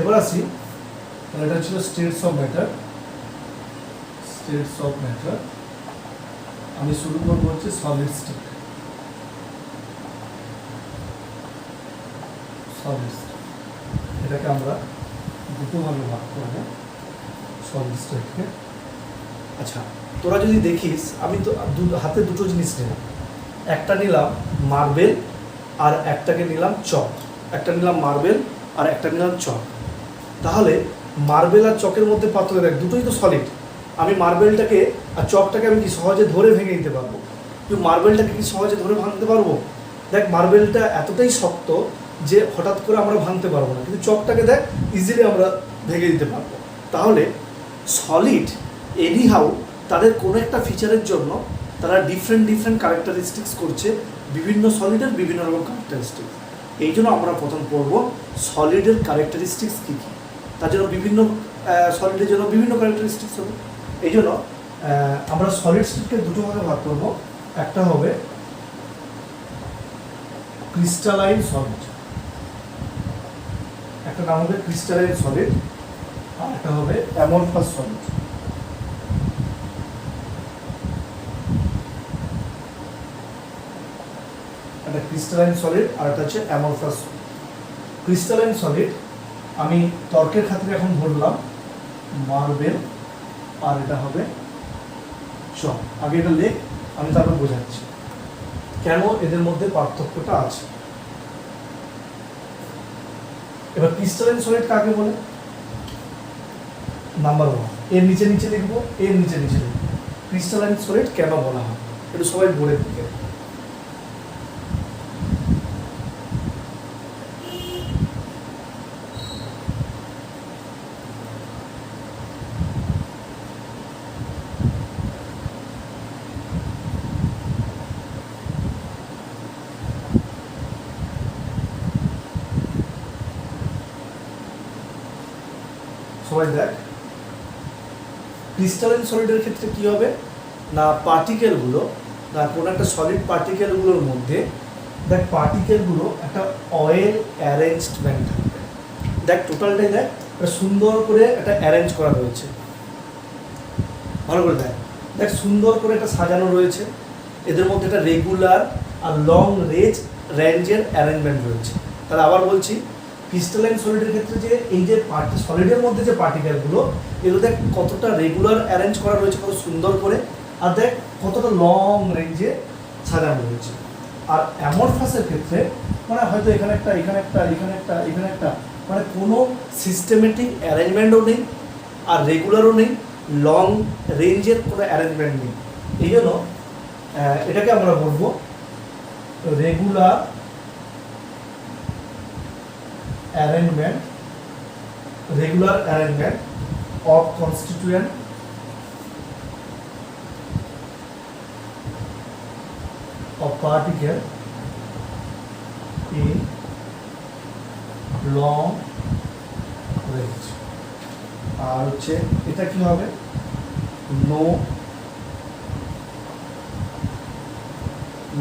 এবার আসি, তাহলে এটা ছিল states of matter. States of matter আমি শুরু করবো হচ্ছে সলিড স্টেট। সলিড স্টেট এটাকে আমরা দুটো ভাগে ভাগ করবো সলিড স্টেটকে। আচ্ছা, তোরা যদি দেখিস আমি তো হাতে দুটো জিনিস নিলাম, একটা নিলাম মার্বেল আর একটাকে নিলাম চক। একটা নিলাম মার্বেল আর একটা নিলাম চক। তাহলে মার্বেল আর চকের মধ্যে পার্থক্য দেখ, দুটোই তো সলিড। আমি মার্বেলটাকে আর চকটাকে আমি কি সহজে ধরে ভেঙে দিতে পারবো, কিন্তু মার্বেলটাকে কি সহজে ধরে ভাঙতে পারবো? দেখ মার্বেলটা এতটাই শক্ত যে হঠাৎ করে আমরা ভাঙতে পারবো না, কিন্তু চকটাকে দেখ ইজিলি আমরা ভেঙে দিতে পারবো। তাহলে সলিড এনিহাউ তাদের কোনো একটা ফিচারের জন্য তারা ডিফারেন্ট ক্যারেক্টারিস্টিক্স করছে, বিভিন্ন সলিডের বিভিন্ন রকম ক্যারেক্টারিস্টিক্স। এই জন্য আমরা প্রথম পড়ব সলিডের ক্যারেক্টারিস্টিক্স কী কী। তার জন্য বিভিন্ন সলিডের জন্য বিভিন্ন ক্যারেক্টারিস্টিক্স হবে। এই জন্য আমরা সলিড স্টেটকে দুটো ভাগে ভাগ করব। একটা হবে ক্রিস্টালাইন সলিড, একটা নাম হবে ক্রিস্টালাইন সলিড, আর একটা হবে অ্যামরফাস সলিড। একটা ক্রিস্টালাইন সলিড আর একটা হচ্ছে অ্যামরফাস সলিড। ক্রিস্টালাইন সলিড আমি তর্কের খাতিরে এখন ধরলাম মার্বেল, আর এটা হবে চক। আগে এটা লেখ, আমি তারপর বোঝাচ্ছি কেন এদের মধ্যে পার্থক্যটা আছে। এবার ক্রিস্টালাইন সলিড কাকে বলে? নাম্বার 1 এর নিচে নিচে লিখবো, এর নিচে নিচে লিখবো ক্রিস্টালাইন সলিড কেন বলা হয়, একটু সবাই বোর্ডের দিকে। সবাই দেখ, ক্রিস্টালাইন সলিডের ক্ষেত্রে কি হবে না, পার্টিকেলগুলো না কোনো একটা সলিড পার্টিকেলগুলোর মধ্যে দেখ পার্টিকেলগুলো একটা অয়েল অ্যারেঞ্জমেন্ট থাকবে। দেখ টোটালটাই দেখ একটা সুন্দর করে একটা অ্যারেঞ্জ করা রয়েছে, ভালো করে দেখ, দেখ সুন্দর করে একটা সাজানো রয়েছে। এদের মধ্যে একটা রেগুলার আর লং রেঞ্জের অ্যারেঞ্জমেন্ট রয়েছে। তাহলে আবার বলছি, ক্রিস্টালাইন সলিডের ক্ষেত্রে যে এই যে সলিডের মধ্যে যে পার্টিকেলগুলো, এগুলো দেখ কতটা রেগুলার অ্যারেঞ্জ করা রয়েছে, কত সুন্দর করে, আর দেখ কতটা লং রেঞ্জে সাজানো রয়েছে। আর অ্যামরফাসের ক্ষেত্রে মানে হয়তো এখানে একটা, এখানে একটা, এখানে একটা, এখানে একটা, মানে কোনো সিস্টেমেটিক অ্যারেঞ্জমেন্টও নেই আর রেগুলারও নেই, লং রেঞ্জের কোনো অ্যারেঞ্জমেন্ট নেই। এই জন্য এটাকে আমরা বলবো regular arrangement of constituent of particle in long range। আর হচ্ছে এটা কি হবে,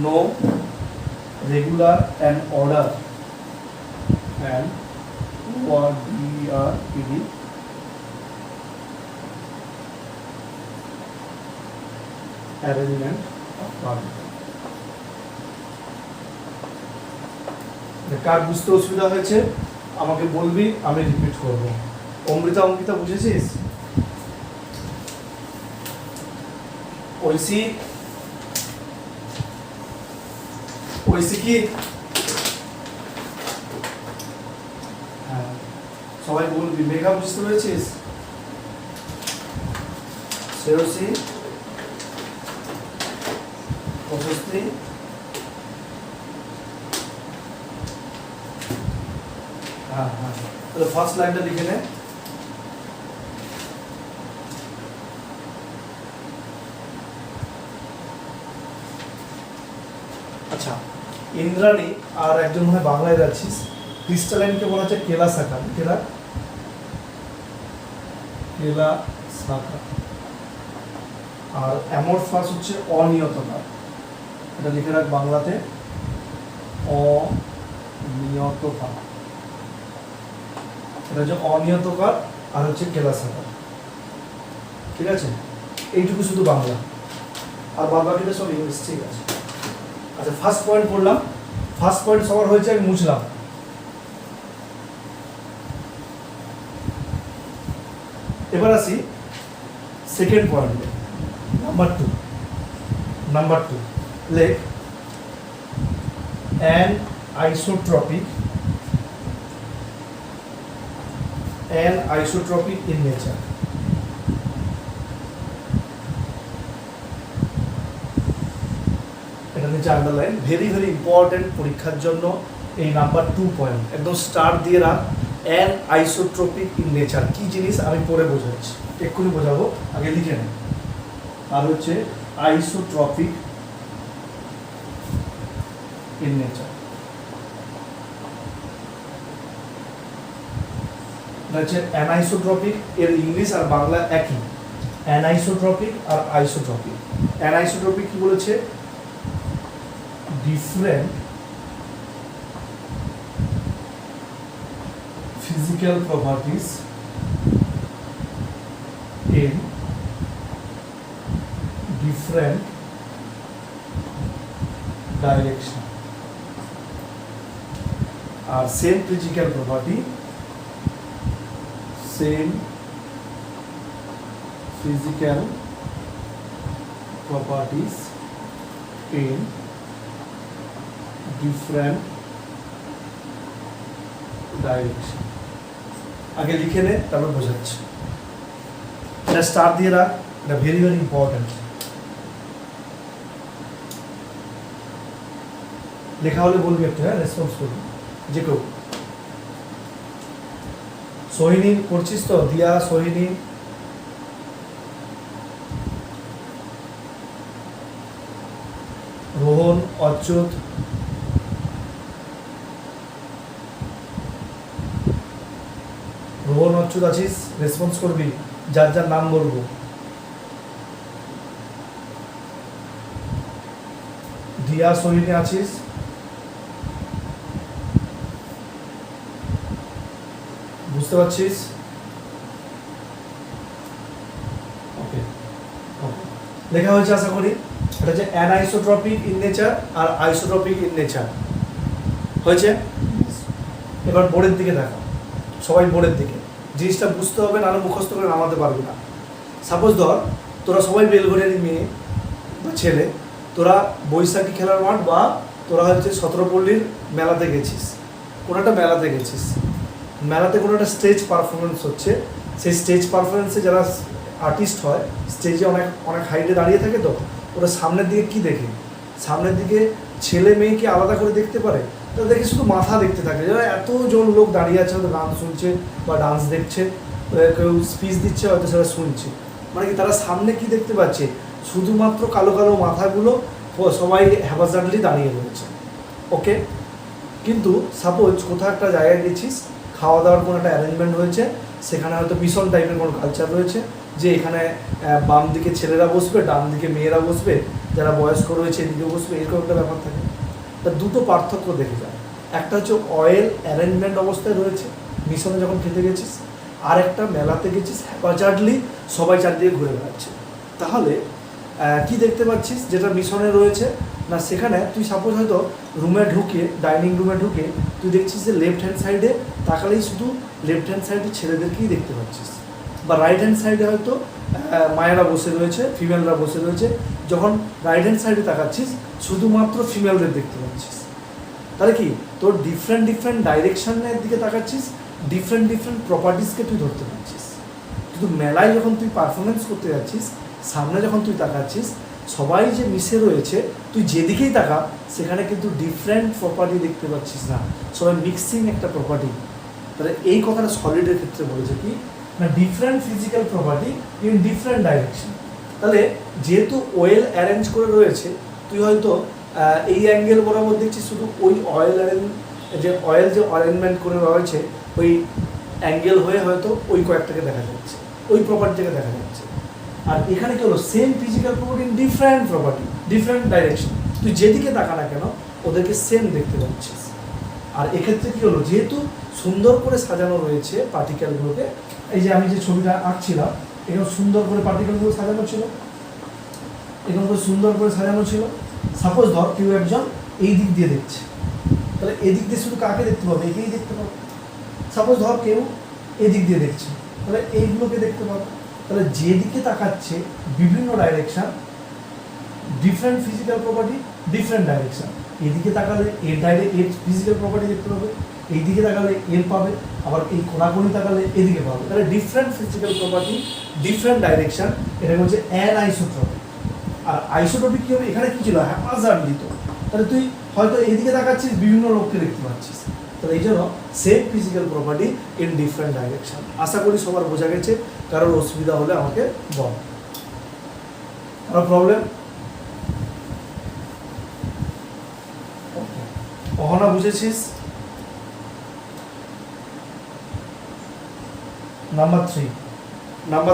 no regular and order and ORDERED arrangement of particle। কার বুঝতে অসুবিধা হয়েছে আমাকে বলবি, আমি রিপিট করব। অমৃতা অঙ্কিতা বুঝেছিস? ঐশী কি? হ্যাঁ সবাই বলবি। মেঘা বুঝতে পেরেছিস? শ্রেয়সী, প্রশস্তি, হ্যাঁ হ্যাঁ, তাহলে ফার্স্ট লাইনটা লিখে নে। আচ্ছা, ইন্দ্রাণী আর একজন মনে হয় বাংলায় যাচ্ছিস। ক্রিস্টালাইনকে বলা হচ্ছে কেলা শাখা, কেলা শাখা। আর অ্যামরফাস হচ্ছে অনিয়ততা, এটা লিখে রাখ বাংলাতে, অনিয়ততা। এটা হচ্ছে অনিয়তকার আর হচ্ছে কেলাসাকার, ঠিক আছে? এইটুকু শুধু বাংলা, আর বাদ বাকিটা সব ইংলিশ, ঠিক আছে? আচ্ছা, ফার্স্ট পয়েন্ট পড়লাম, ফার্স্ট পয়েন্ট সবার হয়েছে, আমি মুছলাম। এবার আসি সেকেন্ড পয়েন্টে, নাম্বার টু লেখ an isotropic in nature. এটা নিচে আন্ডারলাইন, ভেরি ভেরি ইম্পর্টেন্ট পরীক্ষার জন্য এই নাম্বার 2 পয়েন্ট একদম স্টার দিয়ে রাখ। an isotropic in nature কি জিনিস আমি পরে বোঝাচ্ছি, এক্ষুনি বোঝাবো, আগে লিখে নেন। আর হচ্ছে আইসোট্রপিক in nature, হচ্ছে অ্যানাইসোট্রপিক, এর ইংলিশ আর বাংলা একই, অ্যানাইসোট্রপিক আর আইসোট্রপিক। অ্যানাইসোট্রপিক কি বলেছে? Different physical properties in different direction, আর same physical property, same physical properties in different direction। আগে লিখে নে, তারপর বোঝাচ্ছি। এটা স্টার দিয়ে রাখ, এটা ভেরি ভেরি ইম্পর্টেন্ট। লেখা হলে বলবি একটু, হ্যাঁ, রেসপন্স করবি যে কেউ। সোহিনী করছিস তো? দিয়া, সোহিনী, রোহন, অচ্যুত, রোহন অচ্যুত আছিস? রেসপন্স করবি, যার যার নাম বলবো। দিয়া, সোহিনী আছিস? বুঝতে পারছিস? ওকে, লেখা হয়েছে আশা করি। এটা হচ্ছে অ্যানাইসোট্রপিক ইন নেচার আর আইসোট্রপিক ইন নেচার হয়েছে। এবার বোর্ডের দিকে দেখা, সবাই বোর্ডের দিকে। জিনিসটা বুঝতে হবে, নাহলে মুখস্থ করে নামাতে পারবি না। সাপোজ ধর তোরা সবাই বেলঘরিয়ার মেয়ে বা ছেলে, তোরা বৈশাখী খেলার মাঠ বা তোরা হচ্ছে সতেরোপল্লীর মেলাতে গেছিস, কোনো একটা মেলাতে গেছিস, মেলাতে কোনো একটা স্টেজ পারফরমেন্স হচ্ছে। সেই স্টেজ পারফরমেন্সে যারা আর্টিস্ট হয়, স্টেজে অনেক অনেক হাইটে দাঁড়িয়ে থাকে, তো ওরা সামনের দিকে কি দেখে? সামনের দিকে ছেলে মেয়েকে আলাদা করে দেখতে পারে? তো দেখে শুধু মাথা দেখতে থাকে, যারা এতজন লোক দাঁড়িয়ে আছে, হয়তো গান শুনছে বা ডান্স দেখছে, কেউ স্পিচ দিচ্ছে, হয়তো সেটা শুনছে। মানে কি তারা সামনে কি দেখতে পাচ্ছে? শুধুমাত্র কালো কালো মাথাগুলো সবাই হ্যাবাজার্ডলি দাঁড়িয়ে রয়েছে। ওকে, কিন্তু সাপোজ কোথাও একটা জায়গায় গেছিস, খাওয়া দাওয়ার কোনো একটা অ্যারেঞ্জমেন্ট হয়েছে, সেখানে হয়তো মিশন টাইপের কোনো কালচার রয়েছে, যে এখানে বাম দিকে ছেলেরা বসবে, ডান দিকে মেয়েরা বসবে, যারা বয়স্ক রয়েছে এদিকে বসবে, এরকম একটা ব্যাপার থাকে। তা দুটো পার্থক্য দেখে যায়। একটা হচ্ছে অয়েল অ্যারেঞ্জমেন্ট অবস্থায় রয়েছে মিশনে যখন খেতে গেছিস, আর একটা মেলাতে গেছিস হ্যাপাজার্ডলি সবাই চারদিকে ঘুরে বেড়াচ্ছে। তাহলে কি দেখতে পাচ্ছিস যেটা মিশনে রয়েছে? না, সেখানে তুই সাপোজ হয়তো রুমে ঢুকে, ডাইনিং রুমে ঢুকে তুই দেখছিস যে লেফট হ্যান্ড সাইডে তাকালেই শুধু লেফট হ্যান্ড সাইডে ছেলেদেরকেই দেখতে পাচ্ছিস, বা রাইট হ্যান্ড সাইডে হয়তো মায়েরা বসে রয়েছে, ফিমেলরা বসে রয়েছে। যখন রাইট হ্যান্ড সাইডে তাকাচ্ছিস শুধুমাত্র ফিমেলদের দেখতে পাচ্ছিস। তাহলে কি তোর ডিফারেন্ট ডিফারেন্ট ডাইরেকশনের দিকে তাকাচ্ছিস, ডিফারেন্ট ডিফারেন্ট প্রপার্টিসকে তুই ধরতে পারছিস। কিন্তু মেলায় যখন তুই পারফরমেন্স করতে যাচ্ছিস, সামনে যখন তুই তাকাচ্ছিস, সবাই যে মিশে রয়েছে, তুই যেদিকেই তাকা সেখানে কিন্তু ডিফারেন্ট প্রপার্টি দেখতে পাচ্ছিস না, সবাই মিক্সিং একটা প্রপার্টি। তাহলে এই কথাটা সলিডের ক্ষেত্রে বলেছে কি না, different physical property in different direction. তাহলে যেহেতু ওয়েল অ্যারেঞ্জ করে রয়েছে, তুই হয়তো এই অ্যাঙ্গেল বরাবর দেখছিস শুধু ওই অয়েল যে অ্যারেঞ্জমেন্ট করে রয়েছে, ওই অ্যাঙ্গেল হয়ে হয়তো ওই কয়েকটাকে দেখা যাচ্ছে, ওই প্রপার্টিটাকে দেখা যাচ্ছে। আর এখানে কি হলো, same physical property in different property, different direction. তুই যেদিকে তাকা না কেন ওদেরকে সেম দেখতে পাচ্ছিস। আর এক্ষেত্রে কি হলো, যেহেতু সুন্দর করে সাজানো রয়েছে পার্টিকেলগুলোকে, এই যে আমি যে ছবিটা আঁকছিলাম এখানে সুন্দর করে পার্টিকেলগুলো সাজানো ছিল, এখানে সুন্দর করে সাজানো ছিল। সাপোজ ধর কেউ একজন এই দিক দিয়ে দেখছে, তাহলে এদিক দিয়ে শুধু কাকে দেখতে পাবে, একেই দেখতে পাবে। সাপোজ ধর কেউ এদিক দিয়ে দেখছে, তাহলে এইগুলোকে দেখতে পাবে। তাহলে যেদিকে তাকাচ্ছে বিভিন্ন direction, different physical property, different direction. এদিকে তাকালে এর এর ফিজিক্যাল প্রপার্টি দেখতে পাবে, এইদিকে তাকালে এর পাবে, আবার এই কোনাকুনি তাকালে এদিকে পাবে। তাহলে different physical property, different direction, এটা হচ্ছে অ্যানআইসোট্রপিক। আর আইসোট্রপিক কি হবে, এখানে কি ছিল, হ্যাপাজার্ডলি। তো তাহলে তুই হয়তো এদিকে তাকাচ্ছিস, বিভিন্ন লোককে দেখতে পাচ্ছিস। তাহলে এই জন্য same physical property in different direction. আশা করি সবার বোঝা গেছে, কারোর অসুবিধা হলে আমাকে বল। আর প্রবলেম অহনা বুঝেছিস? নাম্বার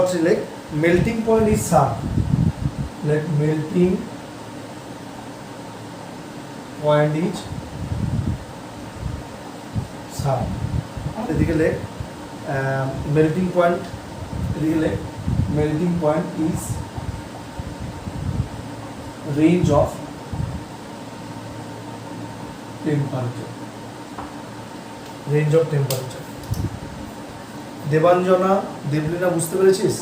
থ্রি লেখ মেল্টিং পয়েন্ট ইজ সান। লেখ মেল্টিং পয়েন্ট ইজ সান। আর এদিকে লেখ মেল্টিং পয়েন্ট, এদিকে লেখ melting point is range of temperature. Range of temperature. Debanjana, Debleena বুঝতে পেরেছিস?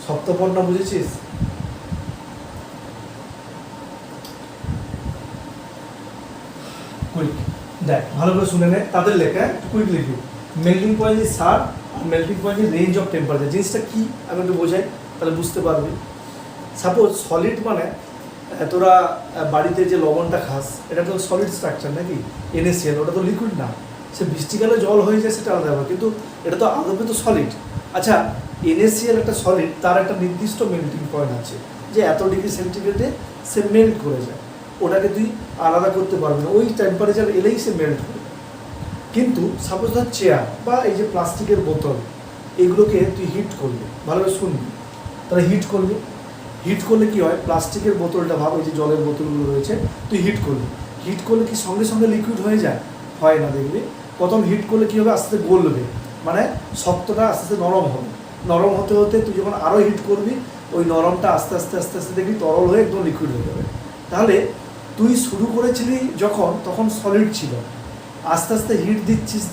সপ্তপর্ণা বুঝেছিস? কুইক দেখ, ভালো করে শুনে নে তাদের লেখা, কুইক লিখবি। Melting point is sir, are melting point is range of temperature. জিনিসটা কি আমি একটু বোঝাই, তাহলে বুঝতে পারবি। সাপোজ সলিড মানে তোরা বাড়িতে যে লবণটা খাস, এটা তো সলিড স্ট্রাকচার নাকি, NaCl, ওটা তো লিকুইড না। সে বৃষ্টিকালে জল হয়ে যায় সেটা আলাদা ব্যাপার, কিন্তু এটা তো আদপে তো সলিড। আচ্ছা, NaCl একটা সলিড, তার একটা নির্দিষ্ট মেল্টিং পয়েন্ট আছে, যে এত ডিগ্রি সেন্টিগ্রেডে সে মেল্ট করে যায়। ওটাকে তুই আলাদা করতে পারবি না, ওই টেম্পারেচার এলেই সে মেল্ট করে। কিন্তু সাপোজ ধর চেয়ার বা এই যে প্লাস্টিকের বোতল, এগুলোকে তুই হিট করবি, ভালোভাবে শুনবি, তাহলে হিট করবি। হিট করলে কি হয়, প্লাস্টিকের বোতলটা ভাব, এই যে জলের বোতলগুলো রয়েছে, তুই হিট করবি। হিট করলে কি সঙ্গে সঙ্গে লিকুইড হয়ে যায়? হয় না, দেখবি প্রথম হিট করলে কী হবে, আস্তে আস্তে গলবে, মানে শক্তটা আস্তে আস্তে নরম হবে। নরম হতে হতে তুই যখন আরও হিট করবি, ওই নরমটা আস্তে আস্তে আস্তে আস্তে দেখবি তরল হয়ে একদম লিকুইড হয়ে যাবে। তাহলে তুই শুরু করেছিলি যখন, তখন সলিড ছিল, আস্তে আস্তে হিট দিচ্ছিস,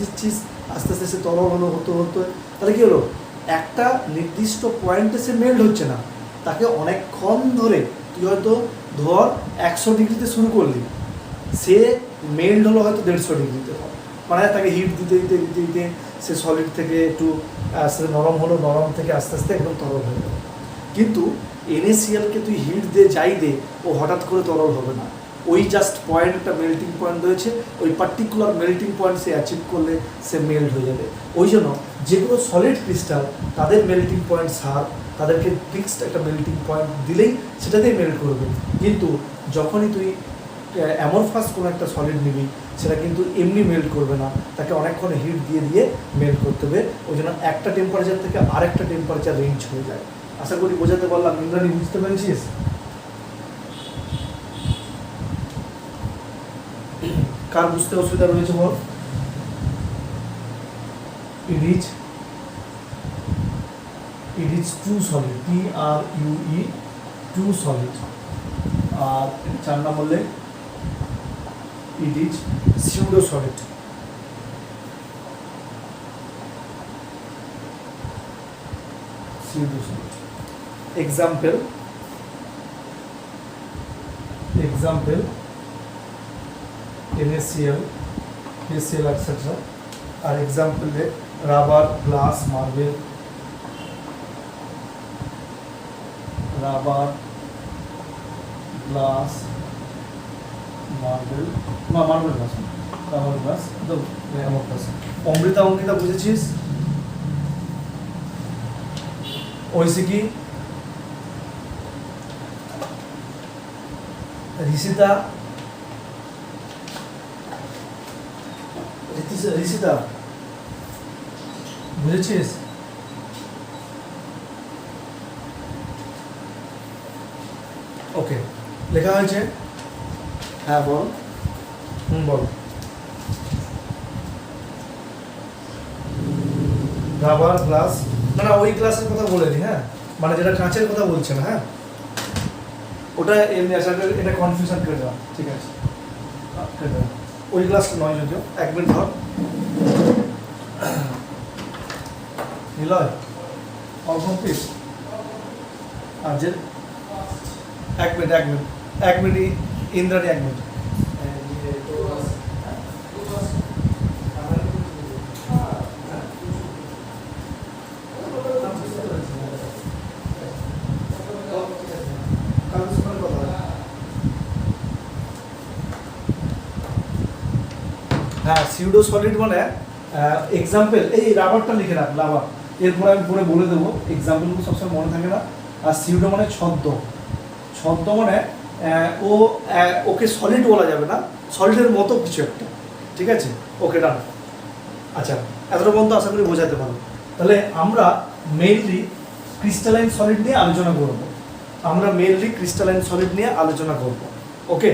আস্তে আস্তে সে তরল হতে তাহলে কী হলো, একটা নির্দিষ্ট পয়েন্টে সে মেল্ট হচ্ছে না, তাকে অনেকক্ষণ ধরে, তুই হয়তো ধর 100 ডিগ্রিতে শুরু করলি, সে মেল্ট হলো হয়তো 150 ডিগ্রিতে, মানে তাকে হিট দিতে দিতে দিতে দিতে সে সলিড থেকে একটু আস্তে নরম হলো, নরম থেকে আস্তে আস্তে একদম তরল হয়ে গেল। কিন্তু NaClকে তুই হিট দে, যাই দে, ও হঠাৎ করে তরল হবে না। ওই জাস্ট পয়েন্ট, একটা মেল্টিং পয়েন্ট রয়েছে, ওই পার্টিকুলার মেল্টিং পয়েন্ট সে অ্যাচিভ করলে সে মেল্ট হয়ে যাবে। ওই জন্য যেগুলো সলিড ক্রিস্টাল, তাদের মেল্টিং পয়েন্ট সার, তাদেরকে ফিক্সড একটা মেল্টিং পয়েন্ট দিলেই সেটাতেই মেল্ট করবে। কিন্তু যখনই তুই অ্যামরফাস কোনো একটা সলিড নিবি, সেটা কিন্তু এমনি মেল্ট করবে না, তাকে অনেকক্ষণ হিট দিয়ে দিয়ে মেল্ট করতে হবে। ওই জন্য একটা টেম্পারেচার থেকে আরেকটা টেম্পারেচার রেঞ্জ হয়ে যায়। আশা করি বোঝাতে পারলাম। ইন্দ্রাণী, বুঝতে পেরেছিস? কার বুঝতে অসুবিধা রয়েছে বল? It is true solid, TRUE, true solid। আর 4 নম্বর লেখ it is pseudo solid। pseudo solid। example NaCl, KCl, etc. R example লেখ rubber, glass, marble, rubber, glass, marble, marble glass, rubber glass, amorphous. Amrita, Ankita বুঝেছিস? ঐশিকি, ঋষিতা, ঋষিতা বুঝেছিস? ওকে, লেখা হয়েছে। হ্যাঁ বল। বল। রাবার গ্লাস, না না ওই গ্লাসের কথা বলেনি, হ্যাঁ মানে যেটা কাঁচের কথা বলছে না, হ্যাঁ ওটা এমনি আসলে এটা কনফিউশন করে দেওয়া, ঠিক আছে কেটে দেওয়া। ওই গ্লাসটা নয় যদিও, 1 মিনিট ধর নিলয় অল কমপ্লিট। আর যে 1 minute 1 minute 1 minute Indrani 1 minute. হ্যাঁ সিউডো সলিড মানে এক্সাম্পল, এই রাবারটা লিখে রাখ, রাবার এরপরে আমি পরে বলে দেবো, এক্সাম্পলগুলো সবসময় মনে থাকে না। আর সিউডো মানে ছদ্ম, ছদ্ম মানে ও ওকে সলিড বলা যাবে না, সলিডের মতো কিছু একটা, ঠিক আছে ওকে ডান। আচ্ছা এতটা পর্যন্ত আশা করি বোঝাতে পারবো। তাহলে আমরা মেইনলি ক্রিস্টালাইন সলিড নিয়ে আলোচনা করব, আমরা মেইনলি ক্রিস্টালাইন সলিড নিয়ে আলোচনা করব। ওকে,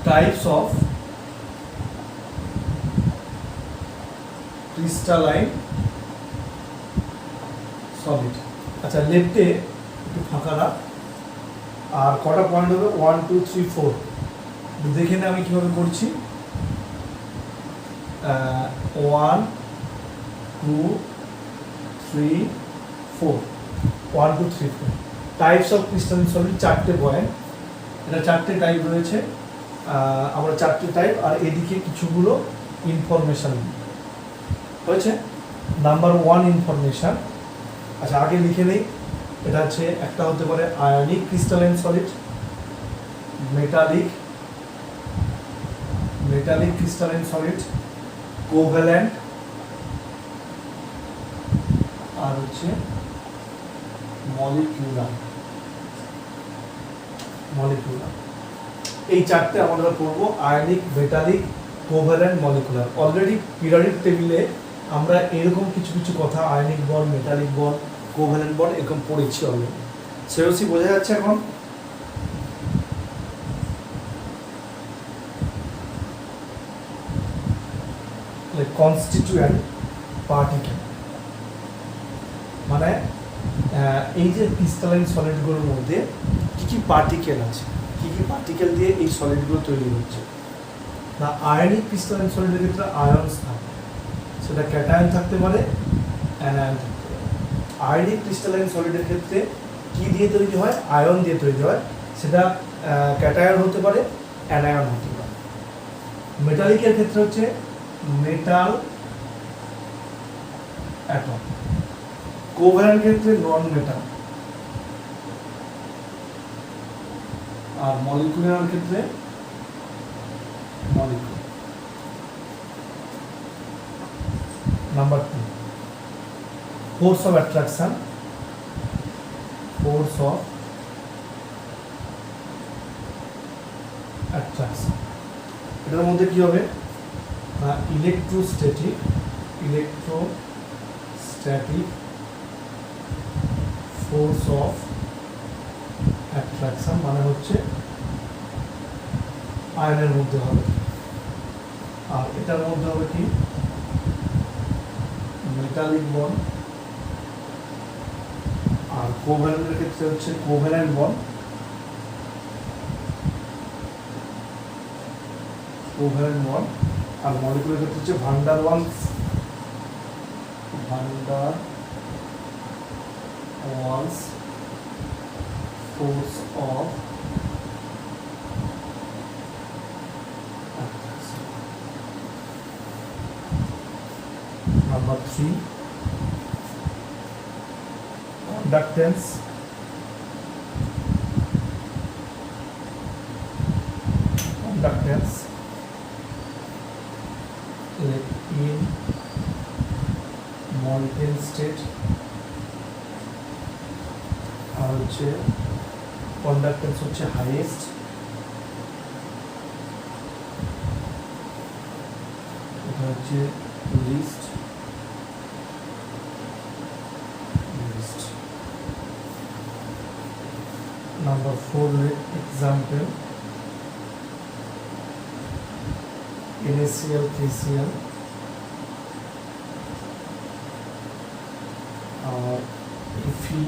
types of crystalline solid। আচ্ছা লেফটে একটু ফাঁকা রাখ, আর কটা পয়েন্ট হবে 1 2 3 4, দেখে নে আমি কিভাবে করছি। 1 2 3 4, 1 2 3 4 টাইপস অফ ক্রিস্টালাইন সলিড, 4টে পয়েন্ট, এটা 4টে টাইপ রয়েছে। আমরা 4টে টাইপ, আর এদিকে কিছুগুলো ইনফরমেশন হয়েছে। নাম্বার 1 ইনফরমেশন, আচ্ছা আগে লিখে নেই, এটা হচ্ছে একটা হতে পারে ionic crystalline solid, metallic crystalline solid, covalent, আর হচ্ছে মলিকিউলার। এই 4টে আমরা পড়বো, ionic, metallic, covalent, molecular. Already periodic টেবিলে আমরা এরকম কিছু কিছু কথা ionic bond, metallic bond, covalent bond এরকম পড়েছি অলরেডি। সেরসি বোঝা যাচ্ছে এখন? কনস্টিটিউয়েন্ট পার্টিকেল মানে এই যে ক্রিস্টালাইন সলিডগুলোর মধ্যে কি কি পার্টিকেল আছে, কি কি পার্টিকেল দিয়ে এই সলিডগুলো তৈরি হচ্ছে। না আয়নিক ক্রিস্টালাইন সলিডের ক্ষেত্রে আয়নস থাকে, সেটা ক্যাটায়ন থাকতে পারে, অ্যানায়ন থাকতে পারে। আয়নিক ক্রিস্টালাইন সলিডের ক্ষেত্রে কি দিয়ে তৈরি হয়? আয়ন দিয়ে তৈরি হয়, সেটা ক্যাটায়ন হতে পারে, অ্যানায়ন হতে পারে। মেটালিকের ক্ষেত্রে হচ্ছে মেটাল অ্যাটম, কোভ্যালেন্ট ক্ষেত্রে নন মেটাল, আর মলিকুলার ক্ষেত্রে molecule. Number 2 force of attraction, force of attraction এটার মধ্যে কি হবে? ইলেকট্রোস্ট্যাটিক ফোর্স অফ অ্যাট্রাকশন মানে হচ্ছে আয়নের মধ্যে হবে, আর এটার মধ্যে হবে কি মেটালিক বন্ড, আর কোভ্যালেন্টের ক্ষেত্রে হচ্ছে কোভ্যালেন্ট বন্ড, আর মলিকুলার ক্ষেত্রে হচ্ছে van der Waals force of number 3 conductance, in molten state, আর হচ্ছে কন্ডাক্টেন্স হচ্ছে হাইয়েস্ট, এটা হচ্ছে least. Number 4 example NaCl 3Cl আর Fe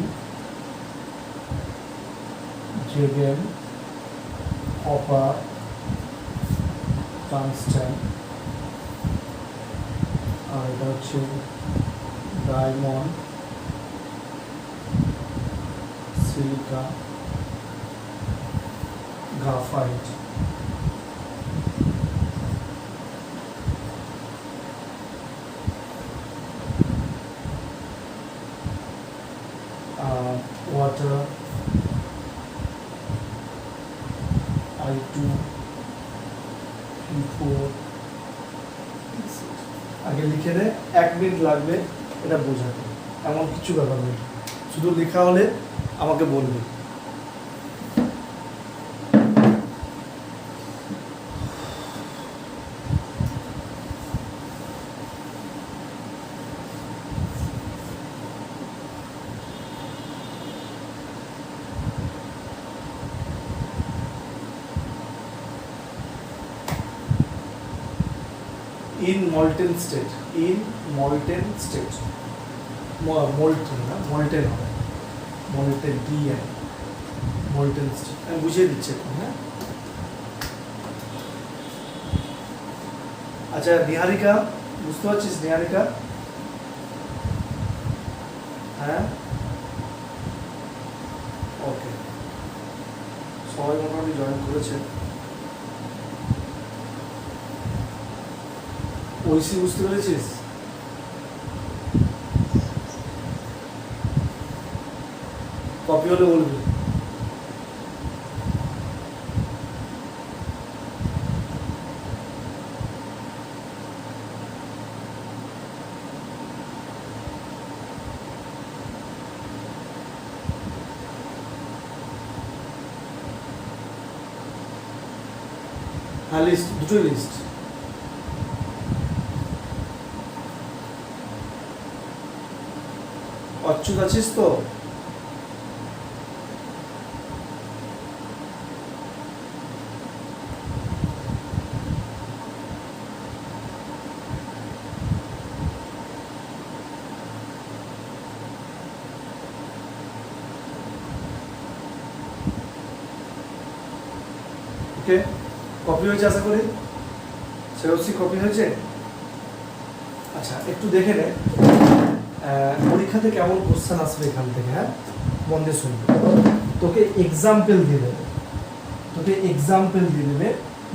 Zn copper tungsten আর এটা হচ্ছে diamond silica graphite water I2 P4 আগে লিখে নে 1 মিনিট লাগবে এটা বোঝাতে এমন কিছু ব্যাপার নেই শুধু লেখা হলে আমাকে বলবে in molten state molten হবে molten DN molten state আমি বুঝিয়ে দিচ্ছি এখন হ্যাঁ আচ্ছা নিহারিকা বুঝতে পারছিস নিহারিকা হ্যাঁ ওকে সবাই মোটামুটি জয়েন করেছে ঐশী বুঝতে পেরেছিস কপি হলে বলবি হ্যাঁ লিস্ট দুটোই লিস্ট অচ্যুত আছিস তো ওকে কপি হয়েছে আশা করি সেরসি কপি হয়েছে আচ্ছা একটু দেখে নে পরীক্ষাতে কেমন কোশ্চেন আসবে এখান থেকে হ্যাঁ মন দিয়ে শুনবে তোকে এক্সাম্পল দিয়ে দেবে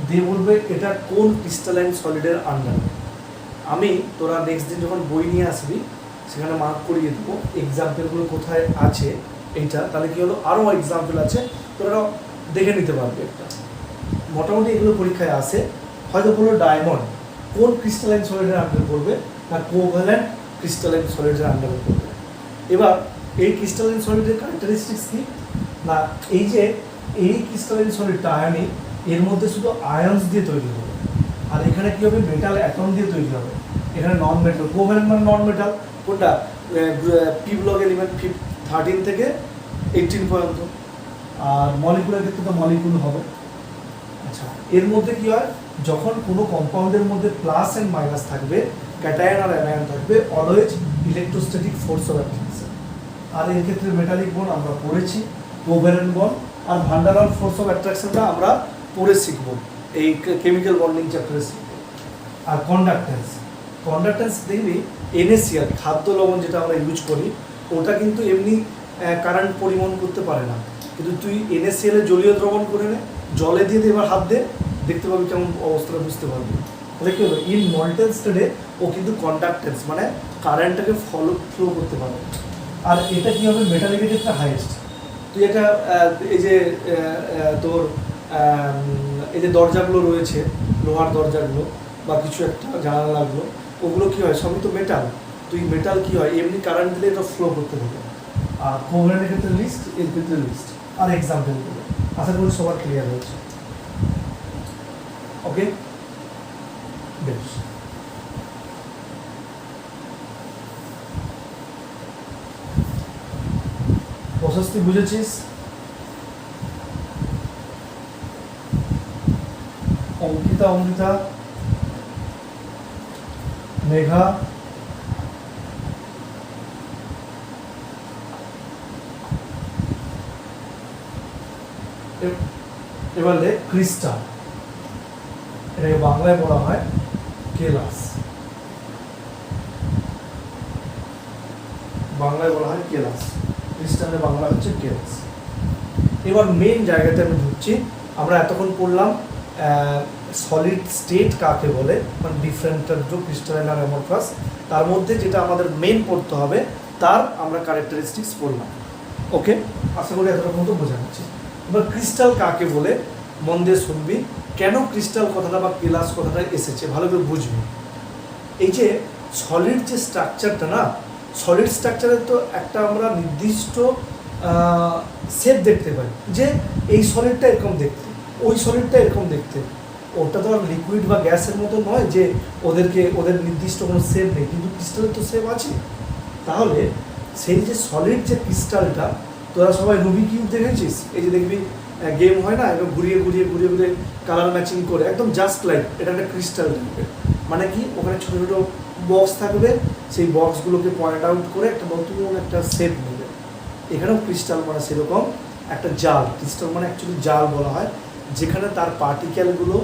দিয়ে বলবে এটা কোন ক্রিস্টালাইন সলিডের আন্ডারে আমি তোরা নেক্সট দিন যখন বই নিয়ে আসবি সেখানে মার্ক করিয়ে দেবো এক্সাম্পলগুলো কোথায় আছে এইটা তাহলে কি হলো আরও এক্সাম্পল আছে তোরা দেখে নিতে পারবে একটা মোটামুটি এগুলো পরীক্ষায় আসে হয়তো বললো ডায়মন্ড কোন ক্রিস্টালাইন সলিডের আন্ডারে পড়বে না কোভ্যালেন্ট ক্রিস্টালাইন সলিডের আন্ডারে পড়বে এবার এই ক্রিস্টালাইন সলিডের ক্যারেক্টারিস্টিক্স কি না এই যে এই ক্রিস্টালাইন সলিডটা আয়নিক এর মধ্যে শুধু আয়ন্স দিয়ে তৈরি হবে আর এখানে কি হবে মেটাল অ্যাটম দিয়ে তৈরি হবে এখানে নন মেটাল কোভ্যালেন্ট মানে নন মেটাল কোনটা পি ব্লক এলিমেন্ট 13 থেকে 18 পর্যন্ত আর মলিকুলার ক্ষেত্রে তো মলিকুল হবে আচ্ছা এর মধ্যে কি হয় যখন কোনো কম্পাউন্ডের মধ্যে প্লাস এন্ড মাইনাস থাকবে ক্যাটায়ন আর অ্যানায়ন থাকবে always electrostatic force of attraction আর এর ক্ষেত্রে মেটালিক বন্ড আমরা পড়েছি কোভ্যালেন্ট বন্ড আর ভান ডার ওয়ালস ফোর্স অফ অ্যাট্রাকশনটা আমরা পড়ে শিখব এই কেমিক্যাল বন্ডিং চ্যাপ্টারে শিখব আর কন্ডাক্ট্যান্স দেখবি NaCl খাদ্য লবণ যেটা আমরা ইউজ করি ওটা কিন্তু এমনি কারেন্ট পরিবহন করতে পারে না কিন্তু তুই NaCl এর জলীয় দ্রবণ করে নে জলে দিয়ে এবার হাত দে দেখতে পাবি কেমন অবস্থাটা বুঝতে পারবি তাহলে কি হলো ইন মল্টেন স্টেটে ও কিন্তু কন্ডাক্টেন্স মানে কারেন্টটাকে ফ্লো করতে পারে আর এটা কি হবে মেটালিকের ক্ষেত্রে হাইয়েস্ট তুই এটা এই যে তোর এই যে দরজাগুলো রয়েছে লোহার দরজাগুলো বা কিছু একটা জানালাগুলো ওগুলো কি হয় সবই তো মেটাল তুই মেটাল কি হয় এমনি কারেন্ট দিলে এটা ফ্লো করতে হবে আর কোভ্যালেন্টের ক্ষেত্রে লিস্ট এর ক্ষেত্রে লিস্ট আর এক্সাম্পলগুলো আশা করি সবার ক্লিয়ার হয়েছে ওকে বেশ প্রসেস তুই বুঝেছিস অঙ্কিতা, অমৃতা, মেঘা, এবার লেখ ক্রিস্টাল, এটাকে বাংলায় বলা হয় কেলাস, বাংলায় বলা হয় কেলাস, ক্রিস্টালের বাংলা হচ্ছে কেলাস। এবার মেন জায়গাতে আমি ঢুকছি। আমরা এতক্ষণ পড়লাম সলিড স্টেট কাকে বলে, মানে ডিফারেন্ট ক্রিস্টালাইন আর অ্যামরফাস। তার মধ্যে যেটা আমাদের মেন পড়তে হবে তার আমরা ক্যারেক্টারিস্টিক্স পড়লাম। ওকে, আশা করি এতটা মতো বোঝা যাচ্ছে। এবার ক্রিস্টাল কাকে বলে মন দিয়ে শুনবি, কেন ক্রিস্টাল কথাটা বা কেলাস কথাটা এসেছে ভালো করে বুঝবি। এই যে সলিড যে স্ট্রাকচারটা না, সলিড স্ট্রাকচারের তো একটা আমরা নির্দিষ্ট শেপ দেখতে পাই, যে এই সলিডটা এরকম দেখতে, ওই সলিডটা এরকম দেখতে। ওটা তো আর লিকুইড বা গ্যাসের মতো নয় যে ওদের নির্দিষ্ট কোনো শেপ নেই, কিন্তু ক্রিস্টালের তো শেপ আছে। তাহলে সেই যে সলিড যে ক্রিস্টালটা, তোরা সবাই রুবি কিউব দেখেছিস? এই যে দেখবি গেম হয় না, একদম ঘুরিয়ে ঘুরিয়ে ঘুরিয়ে ঘুরিয়ে কালার ম্যাচিং করে, একদম জাস্ট লাইক এটা একটা ক্রিস্টাল টাইপের। মানে কি, ওখানে ছোটো ছোটো বক্স থাকবে, সেই বক্সগুলোকে পয়েন্ট আউট করে একটা নতুন একটা শেপ নেবে। এখানেও ক্রিস্টাল মানে সেরকম একটা জাল, ক্রিস্টাল মানে অ্যাকচুয়ালি জাল বলা হয়, যেখানে তার পার্টিকেলগুলো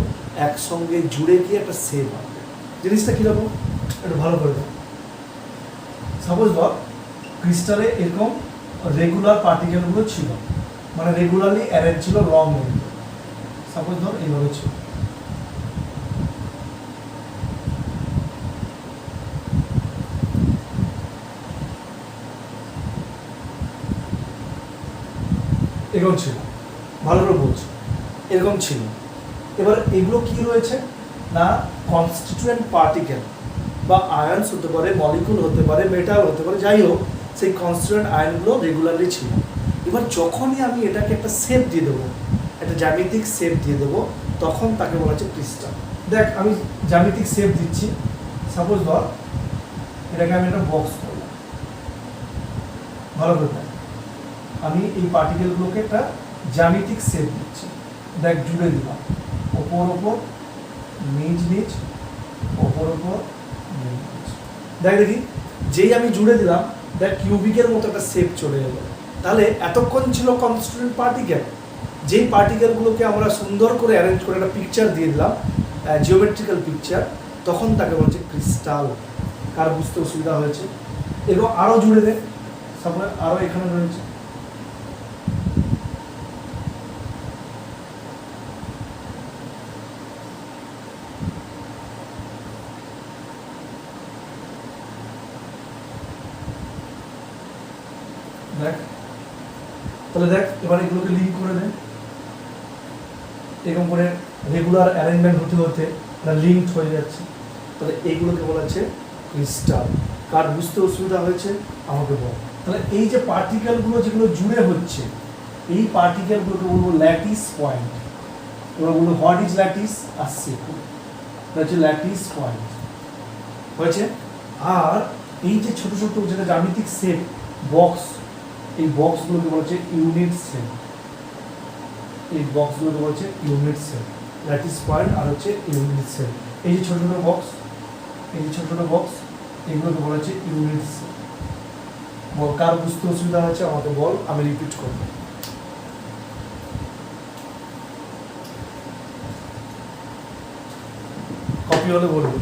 একসঙ্গে জুড়ে গিয়ে একটা শেপ হবে। জিনিসটা কীরকম একটু ভালো করে দেখ। সাপোজ ধর ক্রিস্টালে এরকম রেগুলার পার্টিকেলগুলো ছিল, মানে রেগুলারলি অ্যারেঞ্জ ছিল লং ওয়ে। সাপোজ ধর এইভাবে ছিল, এরকম ছিল, ভালো করে বলছি, এরকম ছিল। এবার এগুলো কি রয়েছে না, কনস্টিটিউয়েন্ট পার্টিকেল বা আয়নস হতে পারে, মলিকুল হতে পারে, মেটাল হতে পারে, যাই হোক সেই কনস্টিটিউয়েন্ট আয়নগুলো রেগুলারলি ছিল। এবার যখনই আমি এটাকে একটা শেপ দিয়ে দেবো, একটা জ্যামিতিক শেপ দিয়ে দেবো, তখন তাকে বলা হচ্ছে ক্রিস্টাল। দেখ আমি জ্যামিতিক শেপ দিচ্ছি, সাপোজ ধর এটাকে আমি একটা বক্স করলাম, ভালো করে আমি এই পার্টিকেলগুলোকে একটা জ্যামিতিক শেপ দিচ্ছি। দেখ জুড়ে দিলাম, ওপর ওপর নিচ নিচ, ওপর ওপর নিচ নিচ। দেখ দেখি যেই আমি জুড়ে দিলাম, দেখ কিউবিকের মতো একটা শেপ চলে এলো। তাহলে এতক্ষণ ছিল কনস্টিটিউয়েন্ট পার্টিকেল, যেই পার্টিকেলগুলোকে আমরা সুন্দর করে অ্যারেঞ্জ করে একটা পিকচার দিয়ে দিলাম, জিওমেট্রিক্যাল পিকচার, তখন তাকে বলছে ক্রিস্টাল। কার বুঝতে অসুবিধা হয়েছে? এরকম আরও জুড়ে দেয়, তারপরে আরও এখানে রয়েছে। দেখ তাহলে দেখ এবার এগুলোকে লিঙ্ক করে দেয়, এরকম করে রেগুলার অ্যারেঞ্জমেন্ট হতে হতে লিঙ্ক হয়ে যাচ্ছে। তাহলে এইগুলোকে বলা হচ্ছে ক্রিস্টাল। কার বুঝতে অসুবিধা হয়েছে আমাকে বল। তাহলে এই যে পার্টিকেলগুলো যেগুলো জুড়ে হচ্ছে, এই পার্টিকেলগুলোকে বলবো ল্যাটিস পয়েন্ট। ওরা বলবো হোয়াট ইজ ল্যাটিস, আসছে হচ্ছে ল্যাটিস পয়েন্ট হয়েছে। আর এই যে ছোট ছোট যেটা জ্যামিতিক শেপ বক্স, এই বক্সগুলোকে বলা হচ্ছে ইউনিট সেল। এই বক্সগুলোকে বলা হচ্ছে ইউনিট সেল, ল্যাটিস পয়েন্ট আর হচ্ছে ইউনিট সেল। এই যে ছোট ছোট বক্স, এই যে ছোট ছোট বক্স, এগুলোকে বলা হচ্ছে ইউনিট সেল। বল কার বুঝতে অসুবিধা হয়েছে আমাকে বল, আমি রিপিট করব। কপি হলে বলবো।